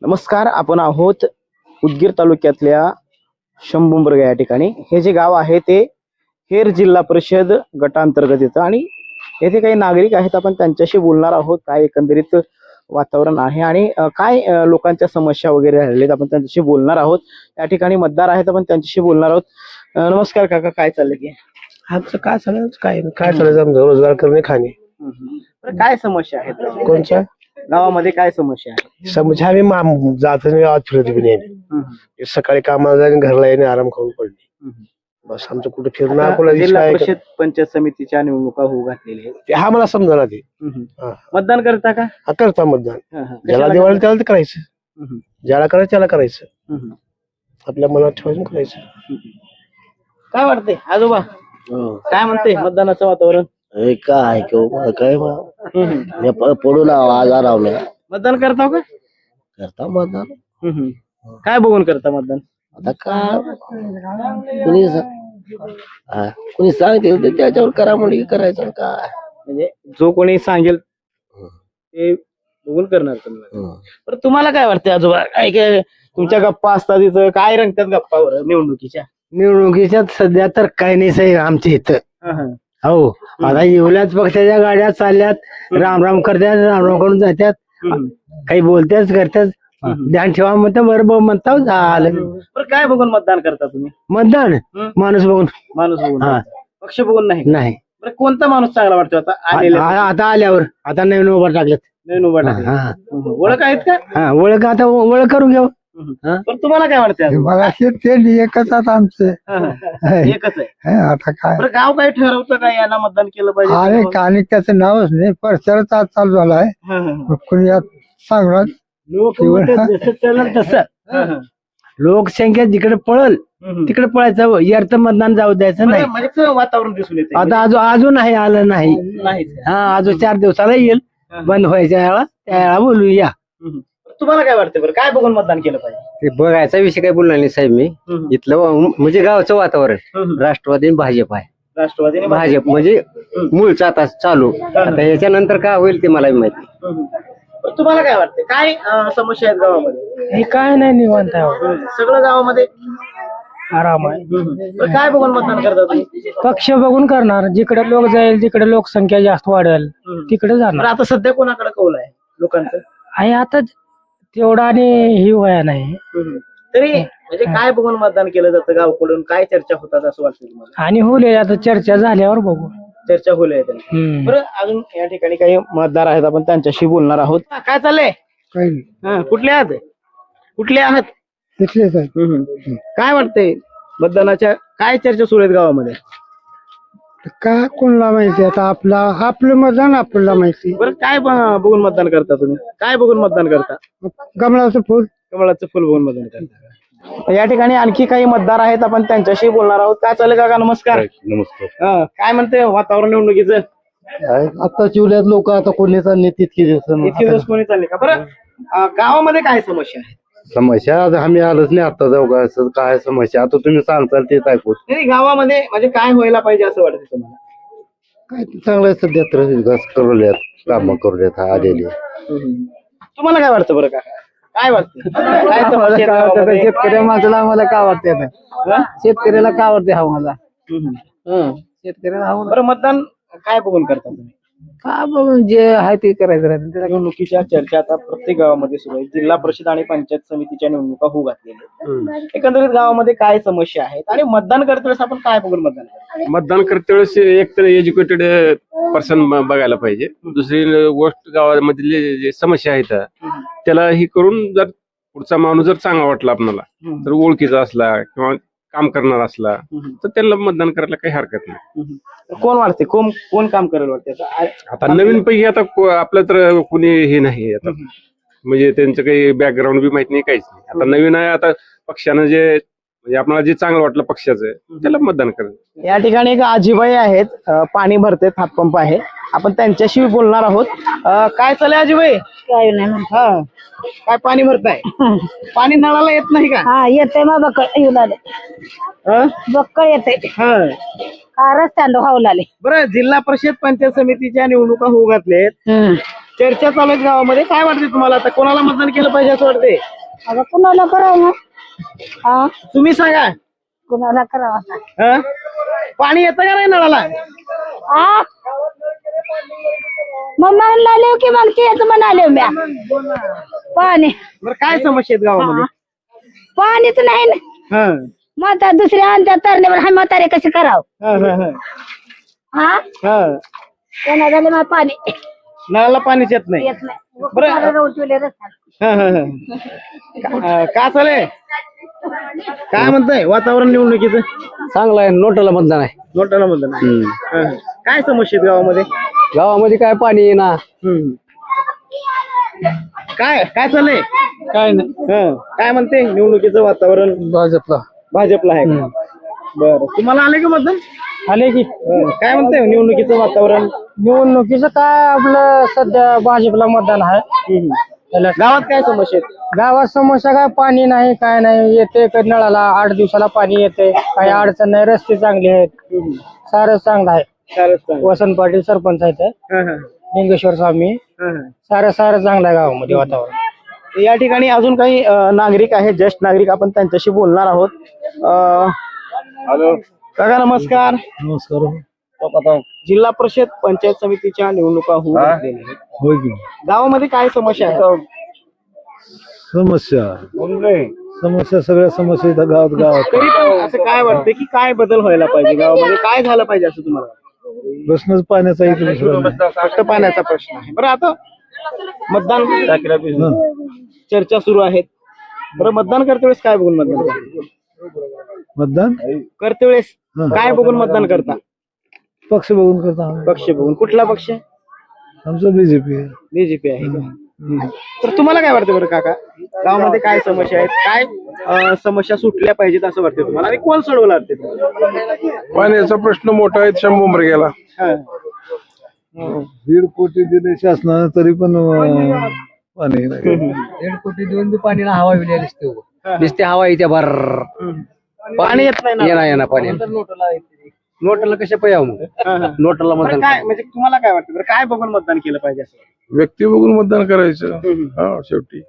नमस्कार, आपण आहोत उदगीर तालुक्यातल्या शंभुंबर्ग या ठिकाणी. हे जे गाव आहे ते हेर जिल्हा परिषद गटांतर्गत येतं आणि येथे काही नागरिक आहेत. आपण त्यांच्याशी बोलणार आहोत. काय एकंदरीत वातावरण आहे आणि काय लोकांच्या समस्या वगैरे राहिलेत, आपण त्यांच्याशी बोलणार आहोत. या ठिकाणी मतदार आहेत, आपण त्यांच्याशी बोलणार आहोत. नमस्कार काका, काय चाललंय की? आमचं काय चालायचं काय चालायचं आमचं रोजगार करणे खाणे. बरं, काय समस्या आहेत कोणच्या गावामध्ये? काय समस्या आहे? समजा आम्ही जात आज फिरत बी नाही. सकाळी कामाला जाणे घरला येणे आराम करून पडणे. बस आमचं कुठे फिरणं आपल्याला जिल्हा काय परिषद पंचायत समितीच्या निवडणुका होऊ घातलेल्या आहेत. ते हा मला समजा ते मतदान करता का? करता मतदान. ज्याला कशाला दिवाळी त्याला ते करायचं, करता? ज्याला करायचं त्याला करायचं, आपल्या मनात ठेवायचं करायचं. काय वाटतंय आजोबा? काय म्हणते मतदानाचं वातावरण? काय काय पडून आजार मतदान करता का? करता मतदान. काय बघून करता मतदान? आता काय कुणी सांगते त्याच्यावर करा म्हणजे करायचं काय. म्हणजे जो कोणी सांगेल ते बघून करणार तुम्ही. पण तुम्हाला काय वाटतंय आजोबा? काय काय तुमच्या गप्पा असतात इथं? काय रंगतात गप्पावर निवडणुकीच्या? निवडणुकीच्या सध्या तर काही नाही साहेब आमच्या इथं. हो, आता एवढ्याच पक्षाच्या गाड्या चालल्यात, राम करतात, राम करून जातात, काही बोलत्याच करतात. ध्यान ठेवा म्हणतं बरोबर म्हणता झालं. बरं, काय बघून मतदान करता तुम्ही? मतदान माणूस बघून. माणूस बघून? हा. पक्ष बघून नाही? नाही. बरं, कोणता माणूस चांगला वाटतो आता आलेला? आता आल्यावर आता नवीन उभा टाकलेत. नवीन उभा टाकला. ओळख आहेत का? हा, ओळख आता ओळख करून घ्या. पण तुम्हाला काय वाटतं? बघा ते एकच आता आमचे एकच आहे. आता काय बरं, गाव काय ठरवतं का याला मतदान केलं पाहिजे? अरे आणि त्याचं नावच नाही, प्रचारच आज चालू झालाय. कुणी सांगणार लोक जसं चालेल तसं. लोकसंख्या जिकडे पळल तिकडे पळायचं, व्यर्थ मतदान जाऊ द्यायचं नाही. म्हणजे वातावरण दिसून येते. आता अजून नाही आलं नाही. नाही. हा, अजून 4 दिवसाला येईल. बंद व्हायच्या वेळा त्यावेळा बोलूया. तुम्हाला काय वाटतं? बरं, काय बघून मतदान केलं पाहिजे? ते बघायचा विषय काय बोलणार नाही साहेब मी. इथलं म्हणजे गावचं वातावरण राष्ट्रवादी आणि भाजप आहे. राष्ट्रवादी भाजप म्हणजे मूळचा आता चालू. आता याच्यानंतर काय होईल ते मला माहिती. तुम्हाला काय वाटतं? काय समस्या आहेत गावामध्ये? हे काय नाही निवांत आहे, सगळं गावामध्ये आराम आहे. बरं, काय बघून मतदान करता तुम्ही? पक्ष बघून करणार. जिकडे लोक जाईल जिकडे लोकसंख्या जास्त वाढेल तिकडे बरं, जाणार. आता सध्या कोणाकडे कौल आहे लोकांचं? आहे आता तेवढा आणि ही वया नाही. तरी म्हणजे काय बघून मतदान केलं जातं गावकडून? काय चर्चा होतात असं वाटतं तुम्हाला? आणि होईल आता चर्चा झाल्यावर बघू. चर्चा होईल आहे त्यांना. बरं, अजून या ठिकाणी काही मतदार आहेत, आपण त्यांच्याशी बोलणार आहोत. काय चाललंय? कुठले आहात? कुठले आहात? काय वाटतंय मतदानाच्या काय चर्चा सुरू आहेत गावामध्ये? काय कोणाला माहिती, आता आपलं मतदान आपल्याला माहिती. बरं, काय बघून मतदान करता तुम्ही? काय बघून मतदान करता? कमळाचं फुल. कमळाचं फुल बघून मतदान करता. या ठिकाणी आणखी काही मतदार आहेत, आपण त्यांच्याशी बोलणार आहोत. काय चाललंय काका? नमस्कार. नमस्कार. काय म्हणते वातावरण निवडणुकीचं? आता चिवल्यात लोक आता कोणी चालले तितके इतके दिवस कोणी चालले का? बरं, गावामध्ये काय समस्या आहे? समस्या आता आम्ही आलोच नाही आता जाऊ का असं काय समस्या आता तुम्ही सांगताल तेच ऐकू. नाही, गावामध्ये म्हणजे काय व्हायला पाहिजे असं वाटतं तुम्हाला? काय चांगलं सध्या तर विकास करूल्यात, काम करूल्यात आलेले. तुम्हाला काय वाटतं? बरं काका, काय वाटतं? काय समस्या आहेत गावामध्ये? शेतकऱ्या माणसाला आम्हाला काय वाटते? शेतकऱ्याला काय वाटते हा मला? शेतकऱ्याला बरं, मतदान काय बघून करता तुम्ही? काय बघून जे आहे ते करायचं राहतं. निवडणुकीच्या चर्चा आता प्रत्येक गावामध्ये सुरू आहे. जिल्हा परिषद आणि पंचायत समितीच्या निवडणुका होऊ घातलेल्या. एकंदरीत गावामध्ये काय समस्या आहेत आणि मतदान करतेवेळेस आपण काय बघून मतदान करतो? मतदान करते वेळेस एक तर एज्युकेटेड पर्सन बघायला पाहिजे. दुसरी गोष्ट गावामधले जे समस्या आहेत त्याला ही करून जर पुढचा माणूस जर चांगला वाटला आपल्याला, तर ओळखीचा असला किंवा काम करणार असला तर त्यांना मतदान करायला काही हरकत नाही. कोण वाटते? कोण काम करेल वाटते? आता नवीन पैकी आता आपलं तर कुणी हे नाही आता, म्हणजे त्यांचं काही बॅकग्राऊंड बी माहित नाही, काहीच नाही. आता नवीन आहे, आता पक्षानं जे म्हणजे आपल्याला जे चांगलं वाटलं पक्षाचं त्याला मतदान करायचं. या ठिकाणी एक आजीबाई आहेत, पाणी भरतेत, हातपंप आहे, आपण त्यांच्याशी बोलणार आहोत. काय चाललंय आजीबाई? काय नाही हा, काय पाणी भरताय? पाणी नळाला येत नाही का? हा येते मग बक्कळ येऊन आले. बक्कळ येते हा. का रस्त्यानं व्हावं लागले. बरं, जिल्हा परिषद पंचायत समितीच्या निवडणुका होऊ घातलेत. चर्चा चालू आहेत गावामध्ये. काय वाटते तुम्हाला आता कोणाला मतदान केलं पाहिजे असं वाटते? आता कुणाला करावं मग? हा तुम्ही सांगा. कुणाला करावं? हं? पाणी येतं का नाही नळाला? हा मग म्हणाले की मग तेच म्हणाले म्या पाणी बरं काय समस्या आहेत गावामध्ये? पाणीच नाही ना. हं. म्हातार दुसऱ्या आणत्या तरण्यावर हाय म्हातारे कसे करावं? हं, हं, हं. हा हं. कोणा झाले मग पाणी नळाला पाणीच येत नाही. येत नाही. बरं. उठवले रस्त्यात. हं, हं, हं. का चालय? काय म्हणताय वातावरण निवडणुकीचं? चांगलं आहे. नोटाला मतदान आहे. नोटाला मतदान आहे. हं, हं. काय समस्या आहेत गावामध्ये? गावामध्ये काय पाणी येणार? हं. काय काय चाललंय? काय नाही. हं. काय म्हणते निवडणुकीचं वातावरण? भाजपला आहे का? बरं तुम्हाला आले का मतदान? आले की काय म्हणते निवडणुकीचं वातावरण? निवडणुकीचं काय आपलं सध्या भाजपला मतदान आहे. गावात काय समस्या आहेत? गावात समस्या काय पाणी नाही काय नाही. येते कधी नळाला 8 दिवसाला पाणी येते. काही अडचण नाही. रस्ते चांगले आहेत. सारं चांगलं आहे. चालत चालत. वसंत पाटील सरपंच आहेत. हं, हं. लिंगेश्वर स्वामी हं, हं. सारं चांगलं आहे गावामध्ये वातावरण. या ठिकाणी अजून काही नागरिक आहेत, ज्येष्ठ नागरिक, आपण त्यांच्याशी बोलणार आहोत. काका नमस्कार. नमस्कार. जिल्हा परिषद पंचायत समितीच्या निवडणुका होऊ घातलेल्या आहेत. होय की गावामध्ये काय समस्या आहेत? समस्या सगळ्या समस्या इथं गावात तरी पण असं काय वाटतं की काय बदल व्हायला पाहिजे गावामध्ये? काय झालं पाहिजे असं तुम्हाला वाटतं? प्रश्नच पाण्याचा इथं दुसरा नाही. फक्त पाण्याचा प्रश्न आहे. बरं आता मतदान चर्चा सुरू आहेत. बरं मतदान करते वेळेस काय बघून मतदान करता? मतदान करते वेळेस काय बघून मतदान करता? पक्ष बघून करता आम्ही. पक्ष बघून. कुठला पक्ष? आमचं बीजेपी आहे. बीजेपी आहे का? तर तुम्हाला काय वाटतं बरं काका? गावामध्ये काय समस्या आहेत? काय समस्या सुटल्या पाहिजेत असं वाटतं तुम्हाला? आणि कोण सोडवलं वाटते तुम्हाला? पाण्याचा प्रश्न मोठा आहे. शंभर गेला. हं. 1.5 कोटी दिले शासनानं तरी पण पाणी नाही. 1.5 कोटी देऊन बी पाणी हवा दिसते हवा येते भर पाणी येत नाही ना. येणार पाणी नोटाला कशा पाहिजे मग? हं, हं. नोटाला बरं मतदान काय म्हणजे तुम्हाला काय वाटतं बरं? काय बघून मतदान केलं पाहिजे असं? व्यक्ती बघून मतदान करायचं. हा शेवटी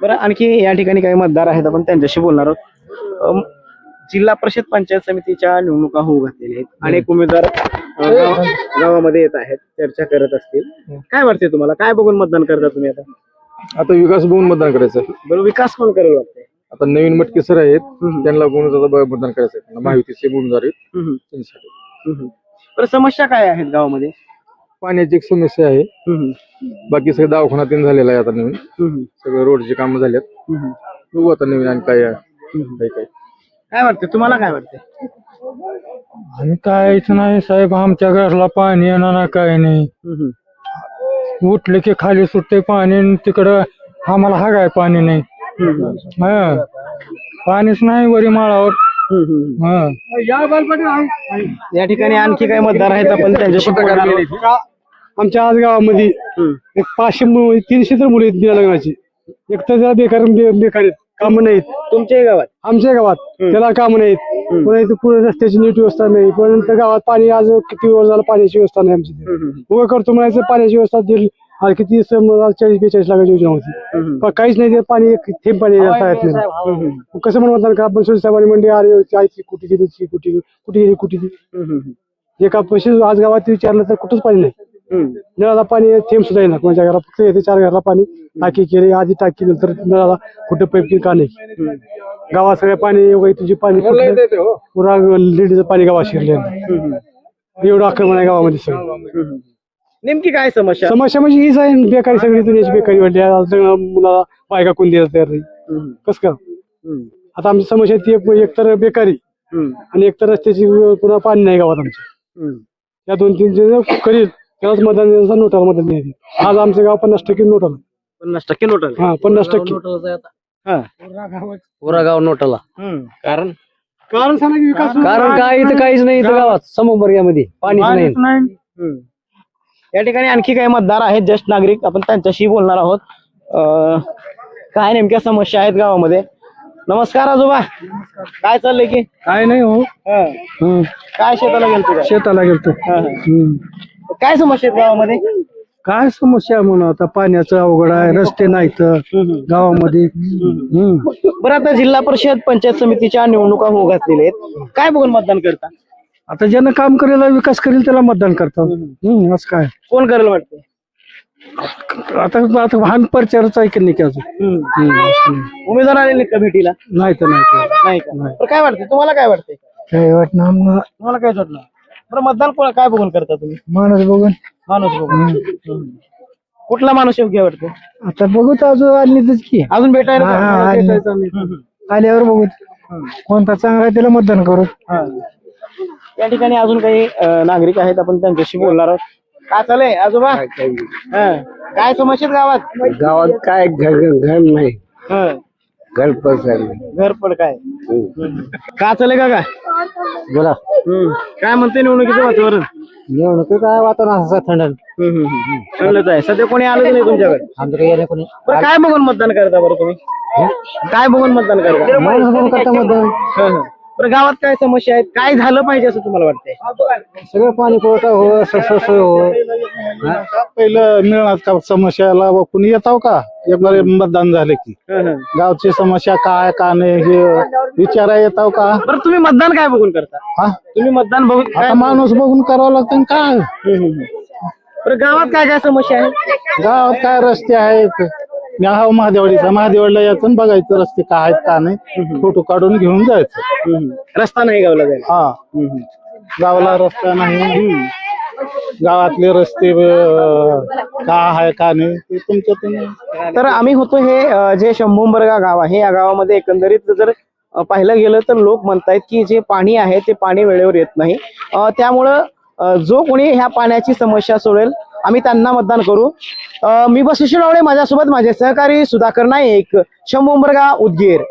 बरं आणखी या ठिकाणी काही मतदार आहेत, आपण त्यांच्याशी बोलणार आहोत. जिल्हा परिषद पंचायत समितीच्या निवडणुका होऊ घातलेल्या आहेत. अनेक उमेदवार गावामध्ये येत आहेत, चर्चा करत असतील. काय वाटते तुम्हाला? काय बघून मतदान करता तुम्ही आता? आता विकास बघून मतदान करायचं. बरं विकास कोण करेल वाटतंय? आता नवीन मटके सर आहेत, त्यांना बघून मतदान करायचं. महायुतीचे उमेदवार आहेत त्यांच्यासाठी. बरं समस्या काय आहेत गावामध्ये? पाण्याची एक समस्या आहे. बाकी सगळं दवाखाना तीन झालेला आहे. आता नवीन सगळं रोडची कामं झाल्यात. बघू आता नवीन आणि काय काय काय वाटतं तुम्हाला? काय वाटतंय? आणि काहीच नाही साहेब. आमच्या घरला पाणी येणार ना काय नाही. उठले की खाली सुटते पाणी आणि तिकडं आम्हाला हागाय पाणी नाही. हा पाणीच नाही वरी माळावर. या ठिकाणी आणखी काही मतदार आहेत, आपण त्यांच्याशी बोलणार आहोत. आमच्या आज गावामध्ये एक 500 300 तर मुली आहेत बिना लग्नाची. एक तर त्याला बेकार आहेत, कामं नाहीत. तुमच्याही गावात? आमच्या गावात त्याला कामं नाहीत. पुन्हा इथं पुढे रस्त्याची नीट व्यवस्था नाही. पण गावात पाणी आज किती वर्ष झालं पाण्याची व्यवस्था नाही आमची. उभं करतो म्हणायचं पाण्याची व्यवस्था दिली. आज किती 40-42 लाखाची योजना होती, पण काहीच नाही. ते पाणी एक थेंब पाणी शाळेत नाही. कसं म्हणतात का आपण साहेबांनी म्हणले अरे कुठे गेली कुठे गेली एका पैसे आज गावात विचारलं तर कुठंच पाणी नाही. नळाला पाणी थेंब सुद्धा येणार कोणाच्या घरात. फक्त येते 4 घराला पाणी. टाकी केली आधी, टाकी नंतर नळाला कुठं पाईप का नाही. गावात सगळं पाणी तुझी पाणी पुरा लेडीचं पाणी गावात शिरले. एवढं आक्रमण आहे गावामध्ये सगळं. नेमकी काय समस्या? समस्या म्हणजे हीच आहे. बेकारी सगळी दुनियाची बेकारी वाढली. मुलाला बायका कोण द्यायला तयार नाही. कस का आता आमची समस्या ती एकतर बेकारी आणि एकतर रस्त्याची पुन्हा पाणी नाही गावात आमच्या. या 2-3 जे करील त्यालाच मतदान द्यायचं. नोटाला मतदान द्यायची. आज आमचं गाव 50% नोटाला. 50% नोटाला? हा 50%. पुरा गाव नोटाला. कारण सांगा की विकास कारण काय इथं काहीच नाही. इथं गावात समोरमध्ये पाणीच नाही. या ठिकाणी आणखी काही मतदार आहेत, ज्येष्ठ नागरिक, आपण त्यांच्याशी बोलणार आहोत. काय नेमक्या समस्या आहेत गावामध्ये? नमस्कार आजोबा. काय चाललंय की? काय नाही हो. काय शेताला गेलतो? शेताला गेलतो. काय समस्या आहेत गावामध्ये? काय समस्या म्हणून आता पाण्याचं अवघड आहे, रस्ते नाहीत गावामध्ये. बरं आता जिल्हा परिषद पंचायत समितीच्या निवडणुका होऊ घातलेल्या आहेत, काय बघून मतदान करता? आता ज्यानं काम करेल विकास करेल त्याला मतदान करतात. असं काय कोण करेल वाटतं? आता आता वाहन प्रचारच आहे की नाही की अजून उमेदवार आलेले आहेत का भेटीला? नाही तर नाही का? बरं काय वाटतं तुम्हाला? काय वाटतंय? काय वाटणार तुम्हाला काय वाटलं? बरं मतदान काय बघून करता तुम्ही? माणूस बघून माणूस बघून. कुठला माणूस योग्य वाटतो? आता बघू तर अजून आलीच की अजून भेटायला हा, का? आली. आल्यावर बघू कोणता चांगला आहे त्याला मतदान करू. हा. या ठिकाणी अजून काही नागरिक आहेत, आपण त्यांच्याशी बोलणार आहोत. काय चालय आजोबा? हा. काय समस्या आहेत गावात? गावात काय घर नाही, हा. घर पसरले. घरपड काय का चालय का? काय बोला काय म्हणते निवडणुकीचं वातावरण? निवडणूक काय वातावरण असं थंड चांगलंच आहे. सध्या कोणी आलंच नाही तुमच्याकडे? आमच्याकडे येणे कोणी बरं काय बघून मतदान करता बरं तुम्ही? काय बघून मतदान करता? माणूस बघून करता मतदान. हा, हा. बरं गावात काय समस्या आहेत? काय झालं पाहिजे असं तुम्हाला वाटतंय? सगळं पाणी पुरवठा हो, सोय हो. पहिलं मिळणार का समस्याला कुणी येताव का एक बार मतदान झाले की हा, हा. गावची समस्या काय का नाही हे विचारा येताव का? बरं तुम्ही मतदान काय बघून करता? हा तुम्ही मतदान बघून काय? आता माणूस बघून करावं लागतं काय. बरं गावात काय काय समस्या आहे? गावात काय रस्ते आहेत, मी हा महादेवाडीचा, महादेवाडीला यायचं आणि बघायचं रस्ते काय आहेत का नाही, फोटो काढून घेऊन जायचं. रस्ता नाही गावला जायला. हा गावाला रस्ता नाही, गावातले रस्ते का आहे का नाही ते तुमच्यातून. तर आम्ही होतो हे जे शंभूंबर्गा गाव आहे, या गावामध्ये एकंदरीत जर पाहिलं गेलं तर लोक म्हणतायत की जे पाणी आहे ते पाणी वेळेवर येत नाही. त्यामुळं जो कोणी ह्या पाण्याची समस्या सोडेल आम्ही त्यांना मतदान करू. मी बसविष्णू डावळे, माझ्यासोबत माझे सहकारी सुधाकर नाईक, शंभूंबर्गा, उदगीर.